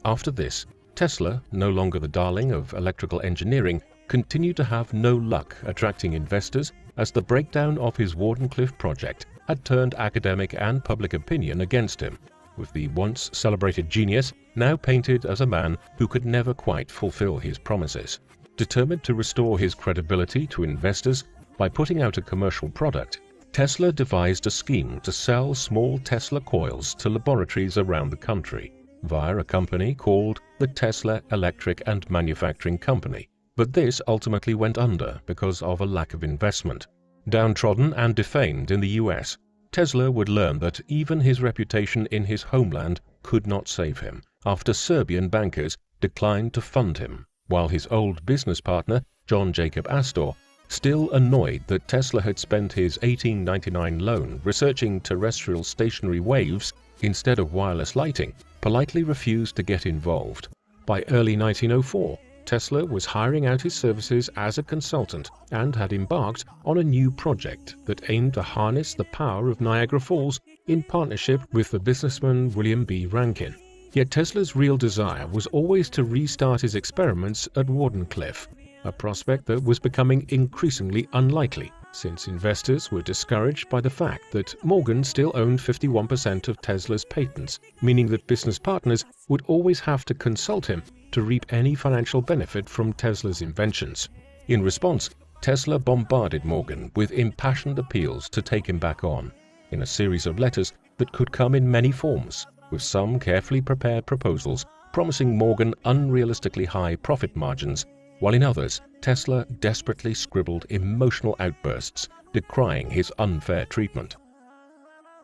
After this, Tesla, no longer the darling of electrical engineering, continued to have no luck attracting investors, as the breakdown of his Wardenclyffe project had turned academic and public opinion against him, with the once celebrated genius now painted as a man who could never quite fulfill his promises. Determined to restore his credibility to investors by putting out a commercial product, Tesla devised a scheme to sell small Tesla coils to laboratories around the country via a company called the Tesla Electric and Manufacturing Company, but this ultimately went under because of a lack of investment. Downtrodden and defamed in the US, Tesla would learn that even his reputation in his homeland could not save him after Serbian bankers declined to fund him, while his old business partner, John Jacob Astor, still annoyed that Tesla had spent his 1899 loan researching terrestrial stationary waves instead of wireless lighting, politely refused to get involved. By early 1904, Tesla was hiring out his services as a consultant and had embarked on a new project that aimed to harness the power of Niagara Falls in partnership with the businessman William B. Rankin. Yet Tesla's real desire was always to restart his experiments at Wardenclyffe, a prospect that was becoming increasingly unlikely, since investors were discouraged by the fact that Morgan still owned 51% of Tesla's patents, meaning that business partners would always have to consult him to reap any financial benefit from Tesla's inventions. In response, Tesla bombarded Morgan with impassioned appeals to take him back on, in a series of letters that could come in many forms, with some carefully prepared proposals promising Morgan unrealistically high profit margins, while in others, Tesla desperately scribbled emotional outbursts decrying his unfair treatment.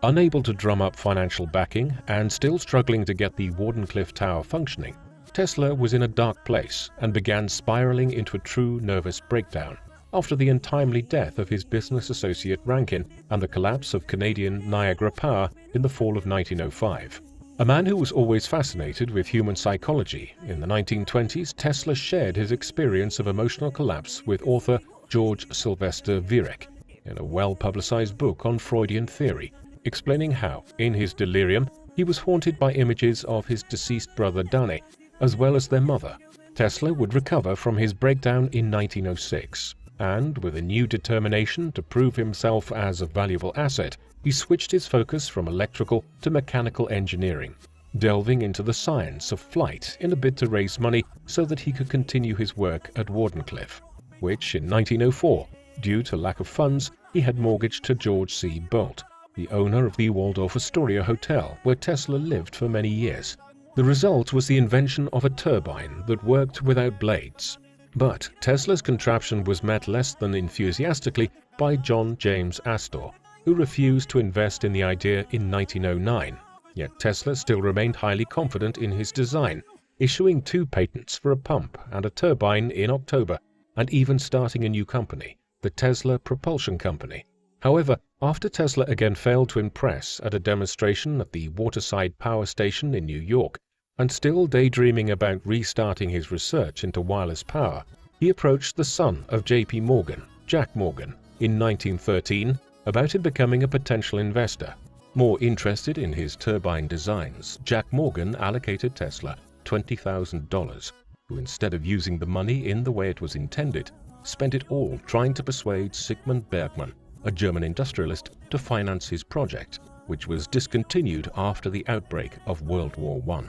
Unable to drum up financial backing and still struggling to get the Wardenclyffe Tower functioning, Tesla was in a dark place and began spiraling into a true nervous breakdown after the untimely death of his business associate Rankin and the collapse of Canadian Niagara Power in the fall of 1905. A man who was always fascinated with human psychology, in the 1920s Tesla shared his experience of emotional collapse with author George Sylvester Viereck in a well-publicized book on Freudian theory, explaining how, in his delirium, he was haunted by images of his deceased brother Danny, as well as their mother. Tesla would recover from his breakdown in 1906, and with a new determination to prove himself as a valuable asset, he switched his focus from electrical to mechanical engineering, delving into the science of flight in a bid to raise money so that he could continue his work at Wardenclyffe, which in 1904, due to lack of funds, he had mortgaged to George C. Bolt, the owner of the Waldorf Astoria Hotel, where Tesla lived for many years. The result was the invention of a turbine that worked without blades. But Tesla's contraption was met less than enthusiastically by John James Astor, who refused to invest in the idea in 1909. Yet Tesla still remained highly confident in his design, issuing 2 patents for a pump and a turbine in October, and even starting a new company, the Tesla Propulsion Company. However, after Tesla again failed to impress at a demonstration at the Waterside Power Station in New York, and still daydreaming about restarting his research into wireless power, he approached the son of J.P. Morgan, Jack Morgan, in 1913 about him becoming a potential investor. More interested in his turbine designs, Jack Morgan allocated Tesla $20,000, who instead of using the money in the way it was intended, spent it all trying to persuade Sigmund Bergman, a German industrialist, to finance his project, which was discontinued after the outbreak of World War I.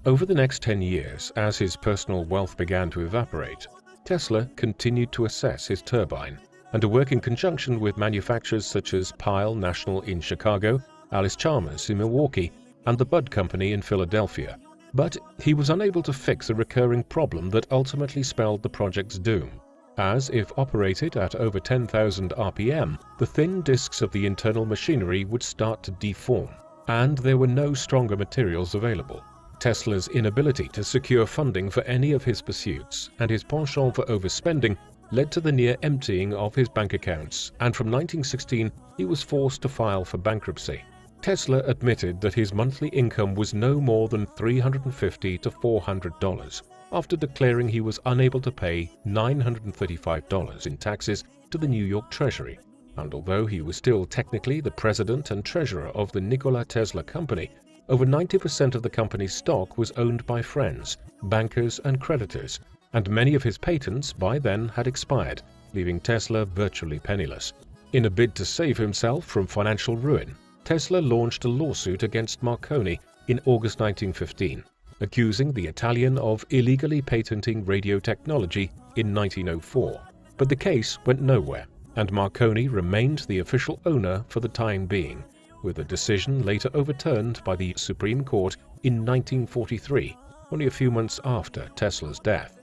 Over the next 10 years, as his personal wealth began to evaporate, Tesla continued to assess his turbine and to work in conjunction with manufacturers such as Pyle National in Chicago, Allis-Chalmers in Milwaukee, and the Budd Company in Philadelphia. But he was unable to fix a recurring problem that ultimately spelled the project's doom, as if operated at over 10,000 RPM, the thin discs of the internal machinery would start to deform, and there were no stronger materials available. Tesla's inability to secure funding for any of his pursuits and his penchant for overspending led to the near emptying of his bank accounts, and from 1916 he was forced to file for bankruptcy. Tesla admitted that his monthly income was no more than $350 to $400, after declaring he was unable to pay $935 in taxes to the New York Treasury. And although he was still technically the president and treasurer of the Nikola Tesla Company, over 90% of the company's stock was owned by friends, bankers and creditors, and many of his patents by then had expired, leaving Tesla virtually penniless. In a bid to save himself from financial ruin, Tesla launched a lawsuit against Marconi in August 1915, accusing the Italian of illegally patenting radio technology in 1904. But the case went nowhere, and Marconi remained the official owner for the time being, with a decision later overturned by the Supreme Court in 1943, only a few months after Tesla's death.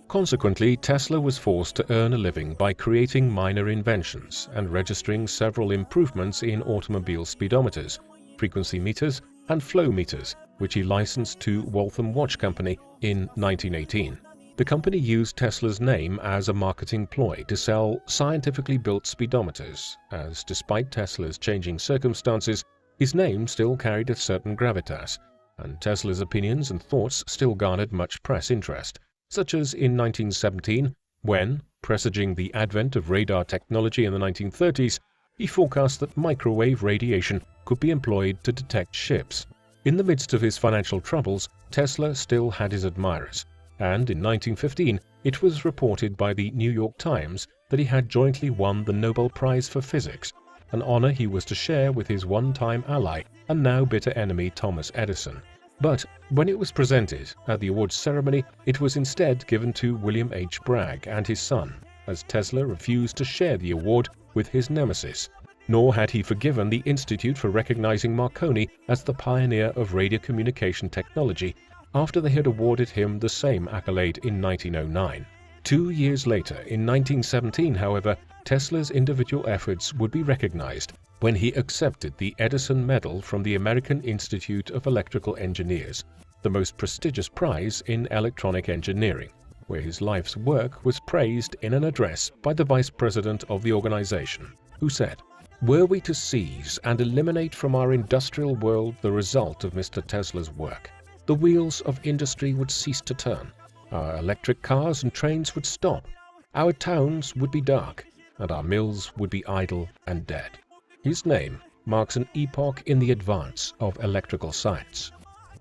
Consequently, Tesla was forced to earn a living by creating minor inventions and registering several improvements in automobile speedometers, frequency meters, and flow meters, which he licensed to Waltham Watch Company in 1918. The company used Tesla's name as a marketing ploy to sell scientifically built speedometers, as despite Tesla's changing circumstances, his name still carried a certain gravitas, and Tesla's opinions and thoughts still garnered much press interest, such as in 1917, when, presaging the advent of radar technology in the 1930s, he forecast that microwave radiation could be employed to detect ships. In the midst of his financial troubles, Tesla still had his admirers, and in 1915 it was reported by the New York Times that he had jointly won the Nobel Prize for Physics, an honor he was to share with his one-time ally and now bitter enemy Thomas Edison. But when it was presented at the awards ceremony, it was instead given to William H. Bragg and his son, as Tesla refused to share the award with his nemesis, nor had he forgiven the Institute for recognizing Marconi as the pioneer of radio communication technology after they had awarded him the same accolade in 1909. 2 years later, in 1917, however, Tesla's individual efforts would be recognized when he accepted the Edison Medal from the American Institute of Electrical Engineers, the most prestigious prize in electronic engineering, where his life's work was praised in an address by the vice president of the organization, who said, Were we to seize and eliminate from our industrial world the result of Mr. Tesla's work, the wheels of industry would cease to turn, our electric cars and trains would stop, our towns would be dark, and our mills would be idle and dead. His name marks an epoch in the advance of electrical science.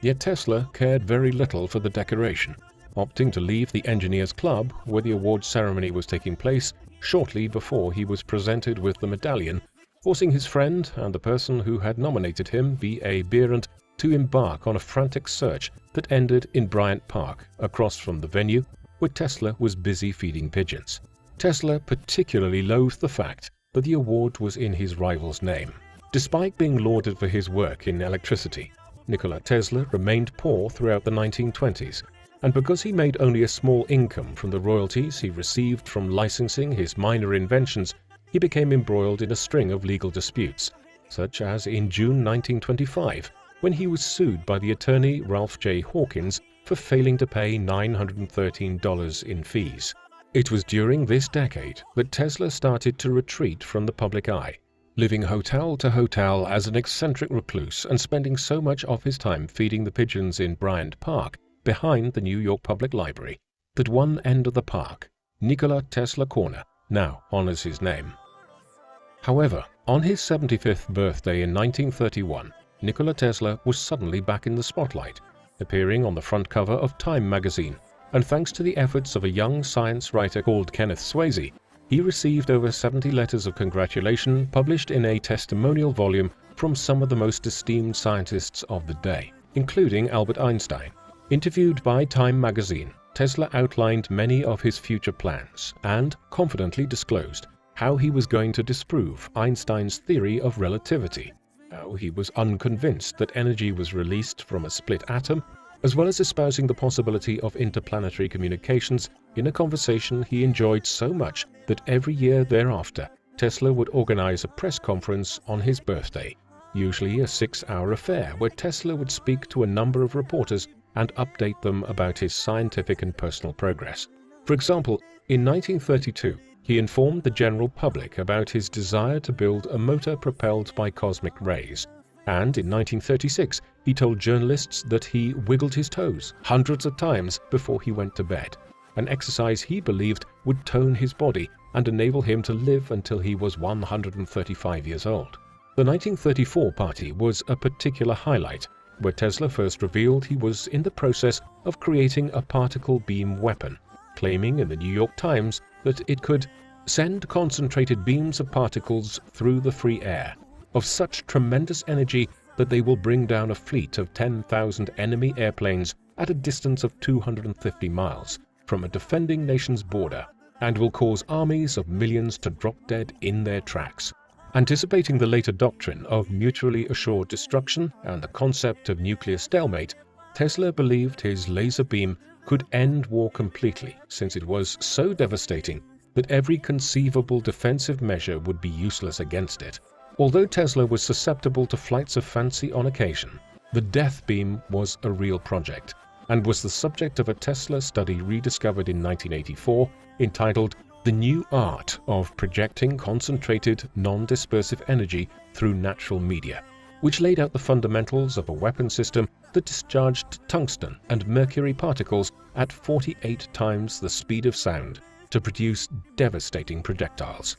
Yet Tesla cared very little for the decoration, opting to leave the Engineers Club where the award ceremony was taking place shortly before he was presented with the medallion, forcing his friend and the person who had nominated him, B.A. Behrend, to embark on a frantic search that ended in Bryant Park, across from the venue where Tesla was busy feeding pigeons. Tesla particularly loathed the fact that the award was in his rival's name. Despite being lauded for his work in electricity, Nikola Tesla remained poor throughout the 1920s, and because he made only a small income from the royalties he received from licensing his minor inventions, he became embroiled in a string of legal disputes, such as in June 1925, when he was sued by the attorney Ralph J. Hawkins for failing to pay $913 in fees. It was during this decade that Tesla started to retreat from the public eye, living hotel to hotel as an eccentric recluse and spending so much of his time feeding the pigeons in Bryant Park, behind the New York Public Library, that one end of the park, Nikola Tesla Corner, now honors his name. However, on his 75th birthday in 1931, Nikola Tesla was suddenly back in the spotlight, appearing on the front cover of Time magazine, and thanks to the efforts of a young science writer called Kenneth Swayze, he received over 70 letters of congratulation published in a testimonial volume from some of the most esteemed scientists of the day, including Albert Einstein. Interviewed by Time magazine, Tesla outlined many of his future plans and confidently disclosed how he was going to disprove Einstein's theory of relativity, how he was unconvinced that energy was released from a split atom, as well as espousing the possibility of interplanetary communications in a conversation he enjoyed so much that every year thereafter, Tesla would organize a press conference on his birthday, usually a 6-hour affair where Tesla would speak to a number of reporters and update them about his scientific and personal progress. For example, in 1932, he informed the general public about his desire to build a motor propelled by cosmic rays, and in 1936, he told journalists that he wiggled his toes hundreds of times before he went to bed, an exercise he believed would tone his body and enable him to live until he was 135 years old. The 1934 party was a particular highlight, where Tesla first revealed he was in the process of creating a particle beam weapon, claiming in the New York Times that it could send concentrated beams of particles through the free air, of such tremendous energy that they will bring down a fleet of 10,000 enemy airplanes at a distance of 250 miles from a defending nation's border, and will cause armies of millions to drop dead in their tracks. Anticipating the later doctrine of mutually assured destruction and the concept of nuclear stalemate, Tesla believed his laser beam could end war completely, since it was so devastating that every conceivable defensive measure would be useless against it. Although Tesla was susceptible to flights of fancy on occasion, the death beam was a real project, and was the subject of a Tesla study rediscovered in 1984 entitled The New Art of Projecting Concentrated Non-Dispersive Energy Through Natural Media, which laid out the fundamentals of a weapon system that discharged tungsten and mercury particles at 48 times the speed of sound to produce devastating projectiles.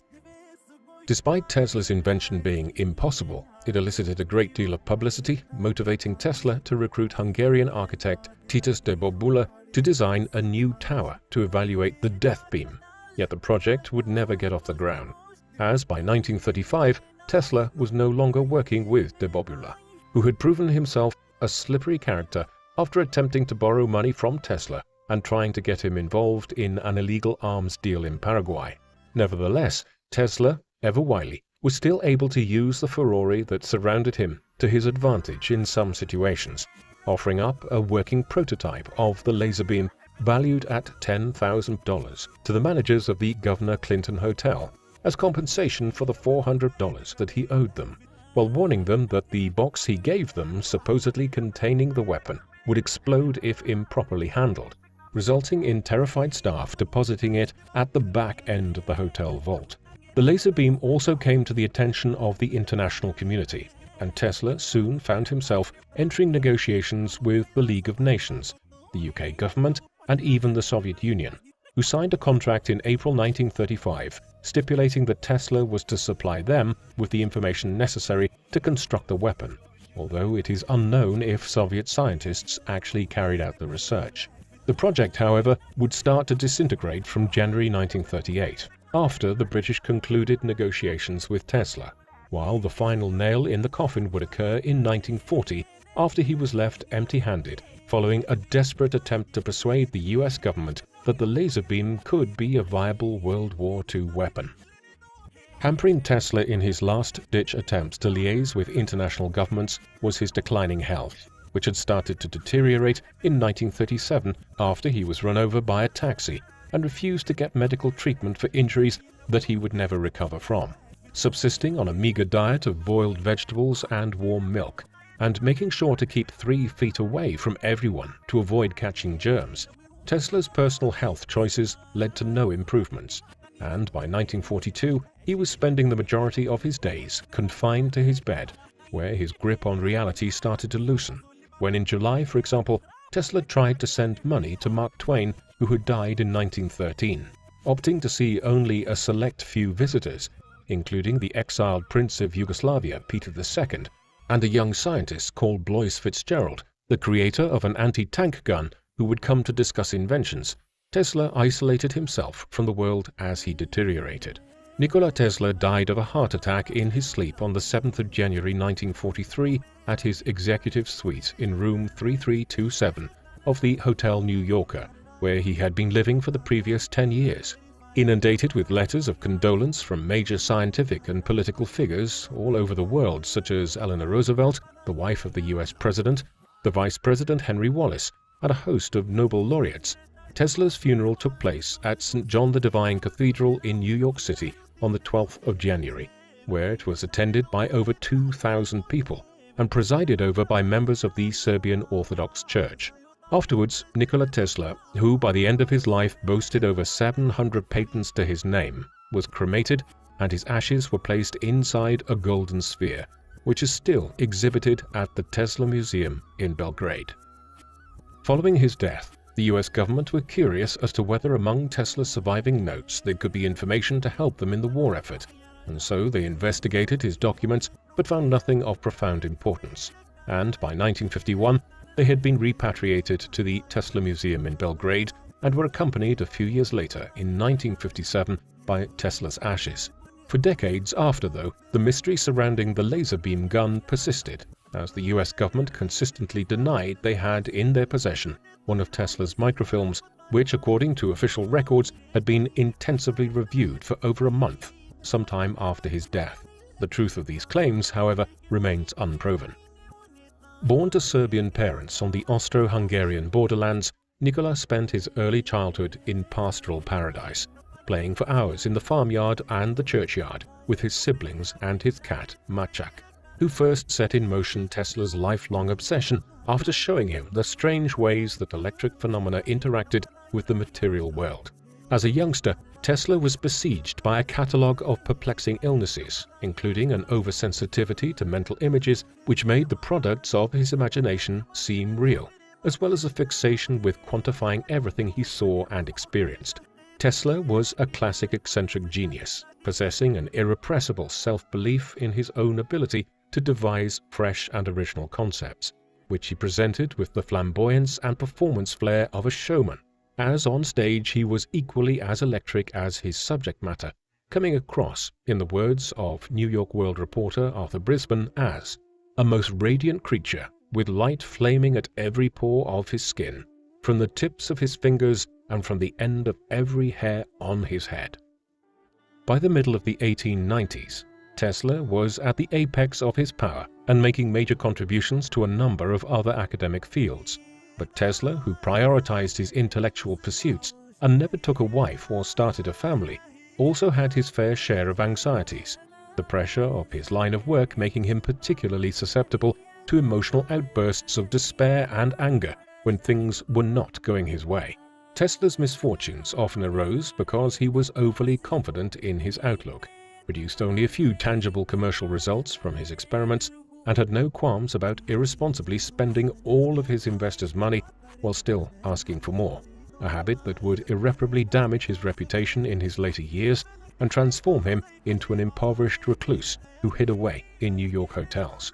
Despite Tesla's invention being impossible, it elicited a great deal of publicity, motivating Tesla to recruit Hungarian architect Titus de Bobula to design a new tower to evaluate the death beam. Yet the project would never get off the ground, as by 1935, Tesla was no longer working with de Bobula, who had proven himself a slippery character after attempting to borrow money from Tesla and trying to get him involved in an illegal arms deal in Paraguay. Nevertheless, Tesla, ever wily, was still able to use the furore that surrounded him to his advantage in some situations, offering up a working prototype of the laser beam valued at $10,000 to the managers of the Governor Clinton Hotel as compensation for the $400 that he owed them, while warning them that the box he gave them, supposedly containing the weapon, would explode if improperly handled, resulting in terrified staff depositing it at the back end of the hotel vault. The laser beam also came to the attention of the international community, and Tesla soon found himself entering negotiations with the League of Nations, the UK government, and even the Soviet Union, who signed a contract in April 1935 stipulating that Tesla was to supply them with the information necessary to construct the weapon, although it is unknown if Soviet scientists actually carried out the research. The project, however, would start to disintegrate from January 1938, after the British concluded negotiations with Tesla, while the final nail in the coffin would occur in 1940 after he was left empty-handed following a desperate attempt to persuade the US government that the laser beam could be a viable World War II weapon. Hampering Tesla in his last-ditch attempts to liaise with international governments was his declining health, which had started to deteriorate in 1937 after he was run over by a taxi and refused to get medical treatment for injuries that he would never recover from. Subsisting on a meager diet of boiled vegetables and warm milk, and making sure to keep 3 feet away from everyone to avoid catching germs, Tesla's personal health choices led to no improvements, and by 1942 he was spending the majority of his days confined to his bed, where his grip on reality started to loosen. When in July, for example, Tesla tried to send money to Mark Twain, who had died in 1913, opting to see only a select few visitors, including the exiled Prince of Yugoslavia, Peter II, and a young scientist called Blois Fitzgerald, the creator of an anti-tank gun, who would come to discuss inventions. Tesla isolated himself from the world as he deteriorated. Nikola Tesla died of a heart attack in his sleep on the 7th of January 1943 at his executive suite in room 3327 of the Hotel New Yorker, where he had been living for the previous 10 years. Inundated with letters of condolence from major scientific and political figures all over the world, such as Eleanor Roosevelt, the wife of the US President, the Vice President Henry Wallace, and a host of Nobel laureates, Tesla's funeral took place at St. John the Divine Cathedral in New York City on the 12th of January, where it was attended by over 2,000 people and presided over by members of the Serbian Orthodox Church. Afterwards, Nikola Tesla, who by the end of his life boasted over 700 patents to his name, was cremated and his ashes were placed inside a golden sphere, which is still exhibited at the Tesla Museum in Belgrade. Following his death, the US government were curious as to whether among Tesla's surviving notes there could be information to help them in the war effort, and so they investigated his documents but found nothing of profound importance, and by 1951 they had been repatriated to the Tesla Museum in Belgrade and were accompanied a few years later, in 1957, by Tesla's ashes. For decades after, though, the mystery surrounding the laser beam gun persisted, as the US government consistently denied they had in their possession one of Tesla's microfilms, which, according to official records, had been intensively reviewed for over a month, sometime after his death. The truth of these claims, however, remains unproven. Born to Serbian parents on the Austro-Hungarian borderlands, Nikola spent his early childhood in pastoral paradise, playing for hours in the farmyard and the churchyard with his siblings and his cat, Maciek, who first set in motion Tesla's lifelong obsession after showing him the strange ways that electric phenomena interacted with the material world. As a youngster, Tesla was besieged by a catalogue of perplexing illnesses, including an oversensitivity to mental images which made the products of his imagination seem real, as well as a fixation with quantifying everything he saw and experienced. Tesla was a classic eccentric genius, possessing an irrepressible self-belief in his own ability to devise fresh and original concepts, which he presented with the flamboyance and performance flair of a showman, as on stage he was equally as electric as his subject matter, coming across, in the words of New York World reporter Arthur Brisbane, as a most radiant creature with light flaming at every pore of his skin, from the tips of his fingers and from the end of every hair on his head. By the middle of the 1890s, Tesla was at the apex of his power and making major contributions to a number of other academic fields. But Tesla, who prioritized his intellectual pursuits and never took a wife or started a family, also had his fair share of anxieties, the pressure of his line of work making him particularly susceptible to emotional outbursts of despair and anger when things were not going his way. Tesla's misfortunes often arose because he was overly confident in his outlook, produced only a few tangible commercial results from his experiments, and had no qualms about irresponsibly spending all of his investors' money while still asking for more, a habit that would irreparably damage his reputation in his later years and transform him into an impoverished recluse who hid away in New York hotels.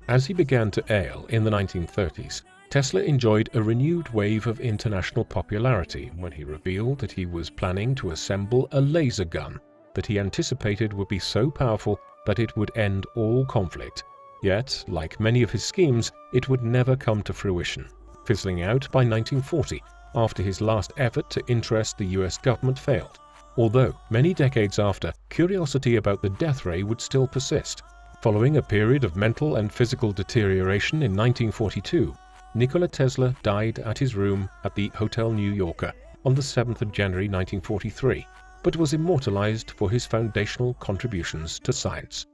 As he began to ail in the 1930s, Tesla enjoyed a renewed wave of international popularity when he revealed that he was planning to assemble a laser gun that he anticipated would be so powerful that it would end all conflict. Yet, like many of his schemes, it would never come to fruition, fizzling out by 1940 after his last effort to interest the US government failed. Although, many decades after, curiosity about the death ray would still persist. Following a period of mental and physical deterioration in 1942, Nikola Tesla died at his room at the Hotel New Yorker on the 7th of January 1943, but was immortalized for his foundational contributions to science.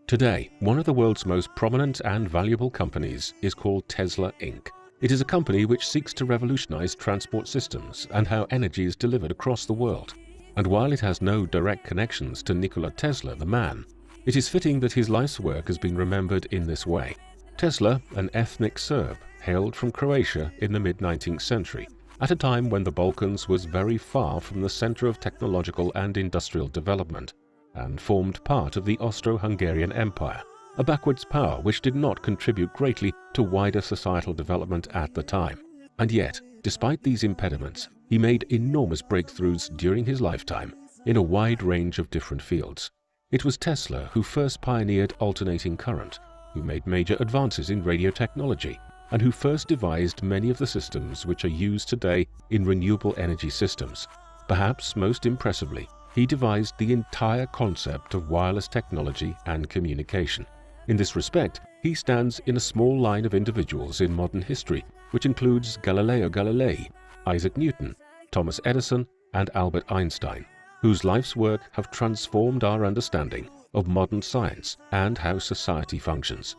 Today, one of the world's most prominent and valuable companies is called Tesla Inc. It is a company which seeks to revolutionize transport systems and how energy is delivered across the world. And while it has no direct connections to Nikola Tesla, the man, it is fitting that his life's work has been remembered in this way. Tesla, an ethnic Serb, hailed from Croatia in the mid-19th century, at a time when the Balkans was very far from the center of technological and industrial development, and formed part of the Austro-Hungarian Empire, a backwards power which did not contribute greatly to wider societal development at the time. And yet, despite these impediments, he made enormous breakthroughs during his lifetime in a wide range of different fields. It was Tesla who first pioneered alternating current, who made major advances in radio technology, and who first devised many of the systems which are used today in renewable energy systems. Perhaps most impressively, he devised the entire concept of wireless technology and communication. In this respect, he stands in a small line of individuals in modern history, which includes Galileo Galilei, Isaac Newton, Thomas Edison, and Albert Einstein, whose life's work have transformed our understanding of modern science and how society functions.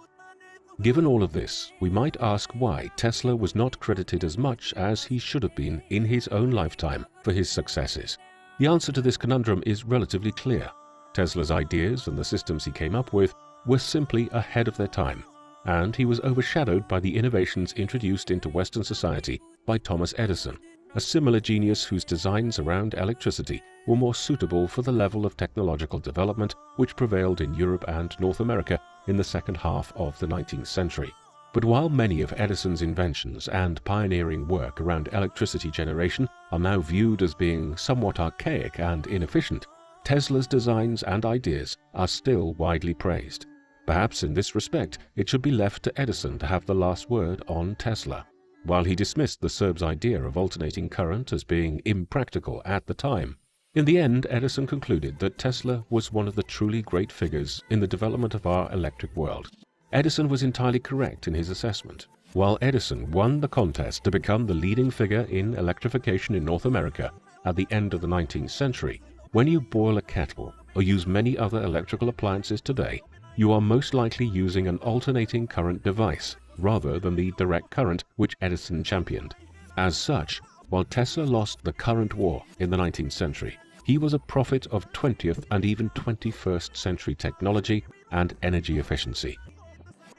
Given all of this, we might ask why Tesla was not credited as much as he should have been in his own lifetime for his successes. The answer to this conundrum is relatively clear. Tesla's ideas and the systems he came up with were simply ahead of their time, and he was overshadowed by the innovations introduced into Western society by Thomas Edison, a similar genius whose designs around electricity were more suitable for the level of technological development which prevailed in Europe and North America in the second half of the 19th century. But while many of Edison's inventions and pioneering work around electricity generation are now viewed as being somewhat archaic and inefficient, Tesla's designs and ideas are still widely praised. Perhaps in this respect, it should be left to Edison to have the last word on Tesla. While he dismissed the Serb's idea of alternating current as being impractical at the time, in the end Edison concluded that Tesla was one of the truly great figures in the development of our electric world. Edison was entirely correct in his assessment. While Edison won the contest to become the leading figure in electrification in North America at the end of the 19th century, when you boil a kettle or use many other electrical appliances today, you are most likely using an alternating current device rather than the direct current which Edison championed. As such, while Tesla lost the current war in the 19th century, he was a prophet of 20th and even 21st century technology and energy efficiency.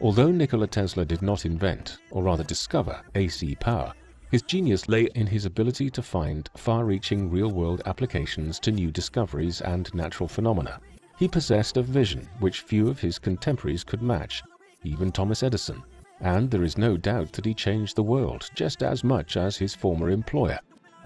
Although Nikola Tesla did not invent, or rather discover, AC power, his genius lay in his ability to find far-reaching real-world applications to new discoveries and natural phenomena. He possessed a vision which few of his contemporaries could match, even Thomas Edison, and there is no doubt that he changed the world just as much as his former employer,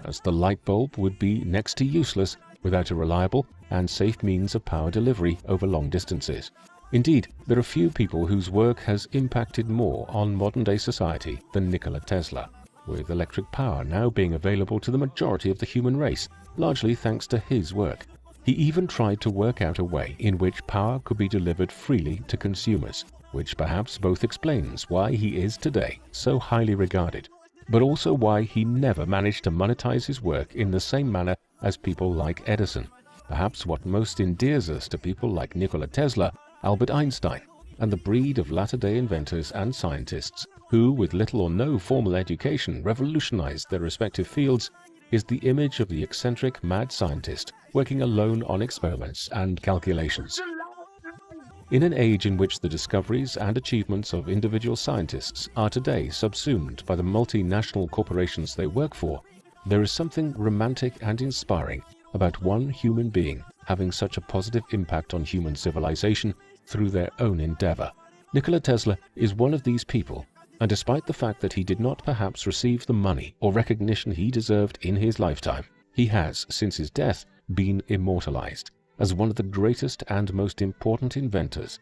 as the light bulb would be next to useless without a reliable and safe means of power delivery over long distances. Indeed, there are few people whose work has impacted more on modern-day society than Nikola Tesla, with electric power now being available to the majority of the human race, largely thanks to his work. He even tried to work out a way in which power could be delivered freely to consumers, which perhaps both explains why he is today so highly regarded, but also why he never managed to monetize his work in the same manner as people like Edison. Perhaps what most endears us to people like Nikola Tesla, Albert Einstein, and the breed of latter-day inventors and scientists who, with little or no formal education, revolutionized their respective fields, is the image of the eccentric mad scientist working alone on experiments and calculations. In an age in which the discoveries and achievements of individual scientists are today subsumed by the multinational corporations they work for, there is something romantic and inspiring about one human being having such a positive impact on human civilization through their own endeavor. Nikola Tesla is one of these people, and despite the fact that he did not perhaps receive the money or recognition he deserved in his lifetime, he has, since his death, been immortalized as one of the greatest and most important inventors